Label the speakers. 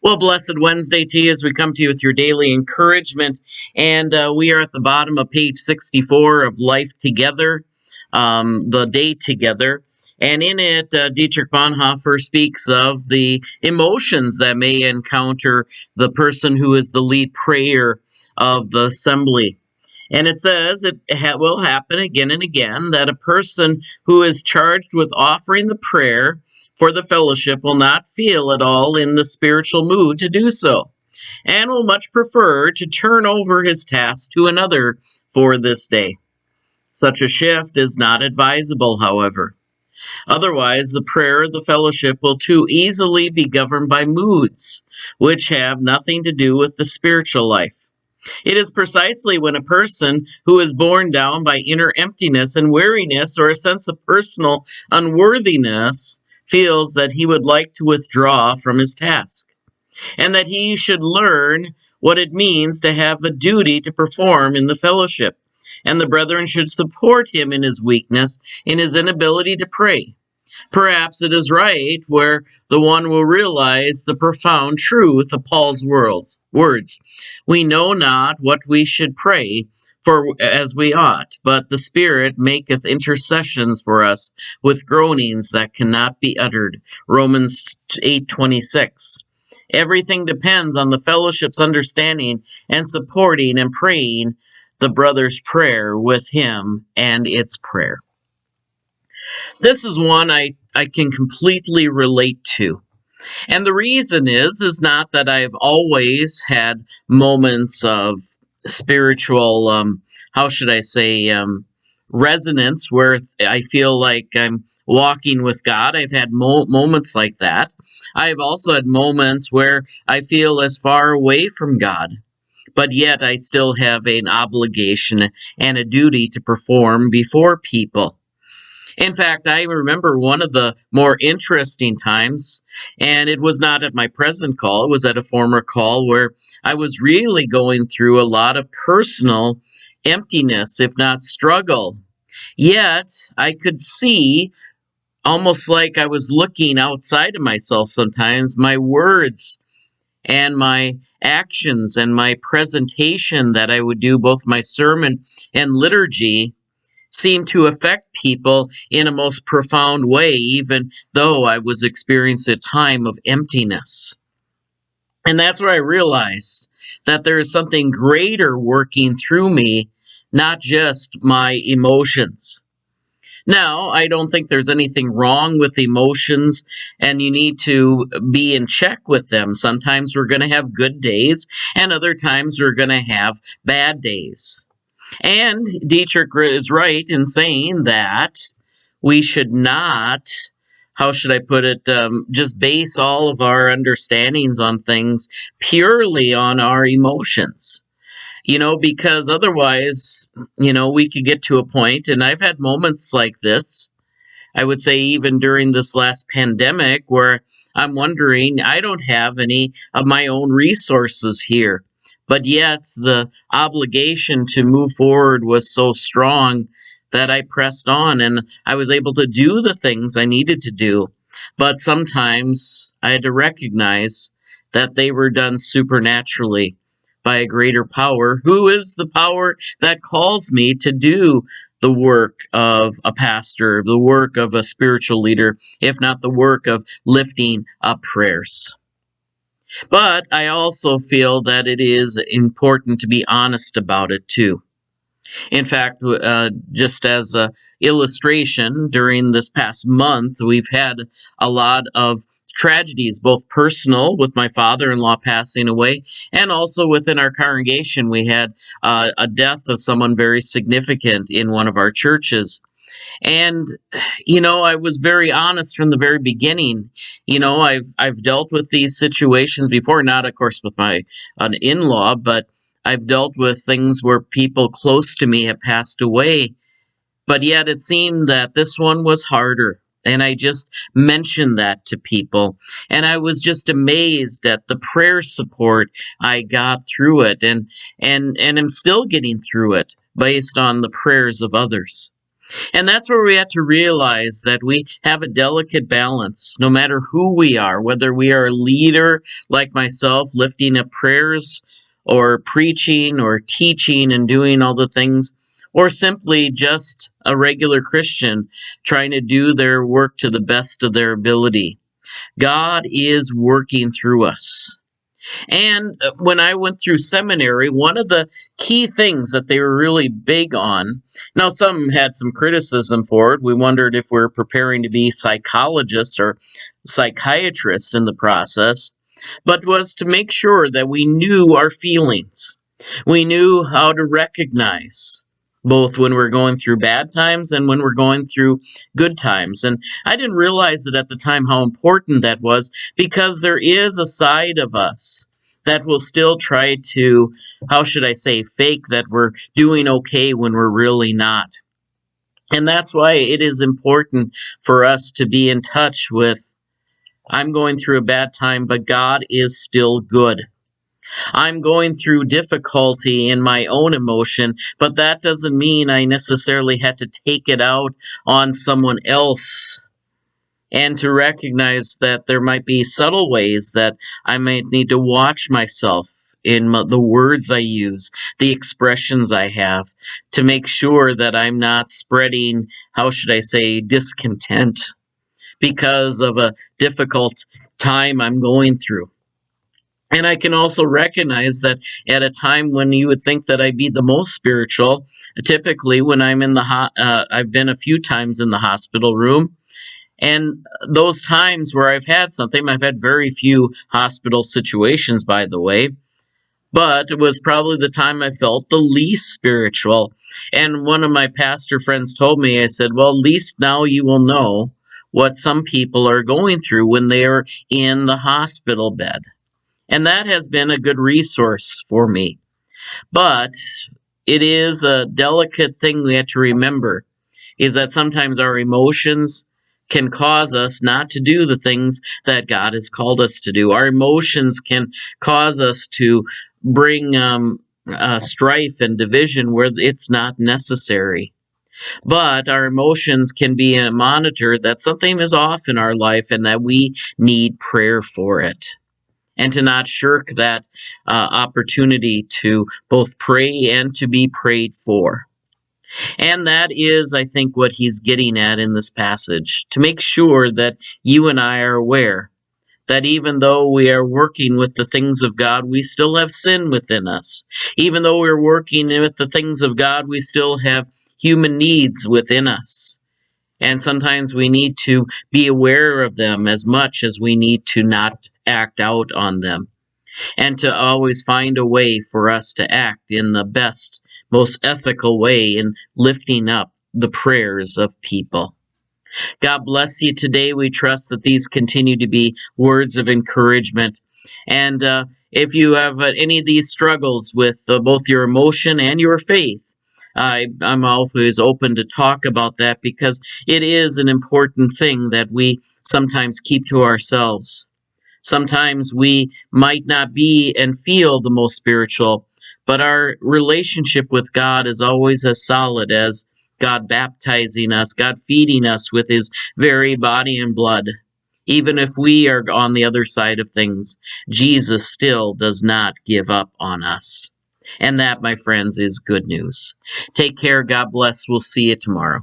Speaker 1: Well, blessed Wednesday to you as we come to you with your daily encouragement. And we are at the bottom of page 64 of Life Together, the day together. And in it, Dietrich Bonhoeffer speaks of the emotions that may encounter the person who is the lead prayer of the assembly. And it says will happen again and again that a person who is charged with offering the prayer for the fellowship will not feel at all in the spiritual mood to do so, and will much prefer to turn over his task to another for this day. Such a shift is not advisable, however. Otherwise, the prayer of the fellowship will too easily be governed by moods, which have nothing to do with the spiritual life. It is precisely when a person who is borne down by inner emptiness and weariness or a sense of personal unworthiness feels that he would like to withdraw from his task, and that he should learn what it means to have a duty to perform in the fellowship, and the brethren should support him in his weakness, in his inability to pray. Perhaps it is right where the one will realize the profound truth of Paul's words. We know not what we should pray for as we ought, but the Spirit maketh intercessions for us with groanings that cannot be uttered. Romans 8:26. Everything depends on the fellowship's understanding and supporting and praying the brother's prayer with him and its prayer. This is one I can completely relate to. And the reason is not that I've always had moments of spiritual, resonance where I feel like I'm walking with God. I've had moments like that. I've also had moments where I feel as far away from God, but yet I still have an obligation and a duty to perform before people. In fact, I remember one of the more interesting times, and it was not at my present call, it was at a former call where I was really going through a lot of personal emptiness, if not struggle. Yet, I could see, almost like I was looking outside of myself sometimes, my words and my actions and my presentation that I would do, both my sermon and liturgy, seemed to affect people in a most profound way, even though I was experiencing a time of emptiness. And that's where I realized that there is something greater working through me, not just my emotions. Now, I don't think there's anything wrong with emotions, and you need to be in check with them. Sometimes we're going to have good days, and other times we're going to have bad days. And Dietrich is right in saying that we should not, just base all of our understandings on things purely on our emotions. Because otherwise, we could get to a point, and I've had moments like this, I would say even during this last pandemic, where I'm wondering, I don't have any of my own resources here. But yet the obligation to move forward was so strong that I pressed on and I was able to do the things I needed to do. But sometimes I had to recognize that they were done supernaturally by a greater power, who is the power that calls me to do the work of a pastor, the work of a spiritual leader, if not the work of lifting up prayers. But I also feel that it is important to be honest about it too. In fact, just as an illustration, during this past month, we've had a lot of tragedies, both personal, with my father-in-law passing away, and also within our congregation. We had a death of someone very significant in one of our churches. And, I was very honest from the very beginning. I've dealt with these situations before, not, of course, with an in-law, but I've dealt with things where people close to me have passed away. But yet it seemed that this one was harder. And I just mentioned that to people. And I was just amazed at the prayer support I got through it. And I'm still getting through it based on the prayers of others. And that's where we have to realize that we have a delicate balance, no matter who we are, whether we are a leader like myself, lifting up prayers, or preaching, or teaching, and doing all the things, or simply just a regular Christian trying to do their work to the best of their ability. God is working through us. And when I went through seminary, one of the key things that they were really big on, now some had some criticism for it. We wondered if we were preparing to be psychologists or psychiatrists in the process, but was to make sure that we knew our feelings. We knew how to recognize both when we're going through bad times and when we're going through good times. And I didn't realize it at the time how important that was, because there is a side of us that will still try to, how should I say, fake that we're doing okay when we're really not. And that's why it is important for us to be in touch with, I'm going through a bad time, but God is still good. I'm going through difficulty in my own emotion, but that doesn't mean I necessarily had to take it out on someone else. And to recognize that there might be subtle ways that I might need to watch myself in the words I use, the expressions I have, to make sure that I'm not spreading, how should I say, discontent because of a difficult time I'm going through. And I can also recognize that at a time when you would think that I'd be the most spiritual, typically when I'm in I've been a few times in the hospital room, and those times where I've had something, I've had very few hospital situations, by the way, but it was probably the time I felt the least spiritual. And one of my pastor friends told me, I said, well, at least now you will know what some people are going through when they are in the hospital bed. And that has been a good resource for me. But it is a delicate thing we have to remember, is that sometimes our emotions can cause us not to do the things that God has called us to do. Our emotions can cause us to bring strife and division where it's not necessary. But our emotions can be a monitor that something is off in our life and that we need prayer for it. And to not shirk that opportunity to both pray and to be prayed for. And that is, I think, what he's getting at in this passage, to make sure that you and I are aware that even though we are working with the things of God, we still have sin within us. Even though we're working with the things of God, we still have human needs within us. And sometimes we need to be aware of them as much as we need to not act out on them. And to always find a way for us to act in the best, most ethical way in lifting up the prayers of people. God bless you today. We trust that these continue to be words of encouragement. And if you have any of these struggles with both your emotion and your faith, I'm always open to talk about that, because it is an important thing that we sometimes keep to ourselves. Sometimes we might not be and feel the most spiritual, but our relationship with God is always as solid as God baptizing us, God feeding us with his very body and blood. Even if we are on the other side of things, Jesus still does not give up on us. And that, my friends, is good news. Take care. God bless. We'll see you tomorrow.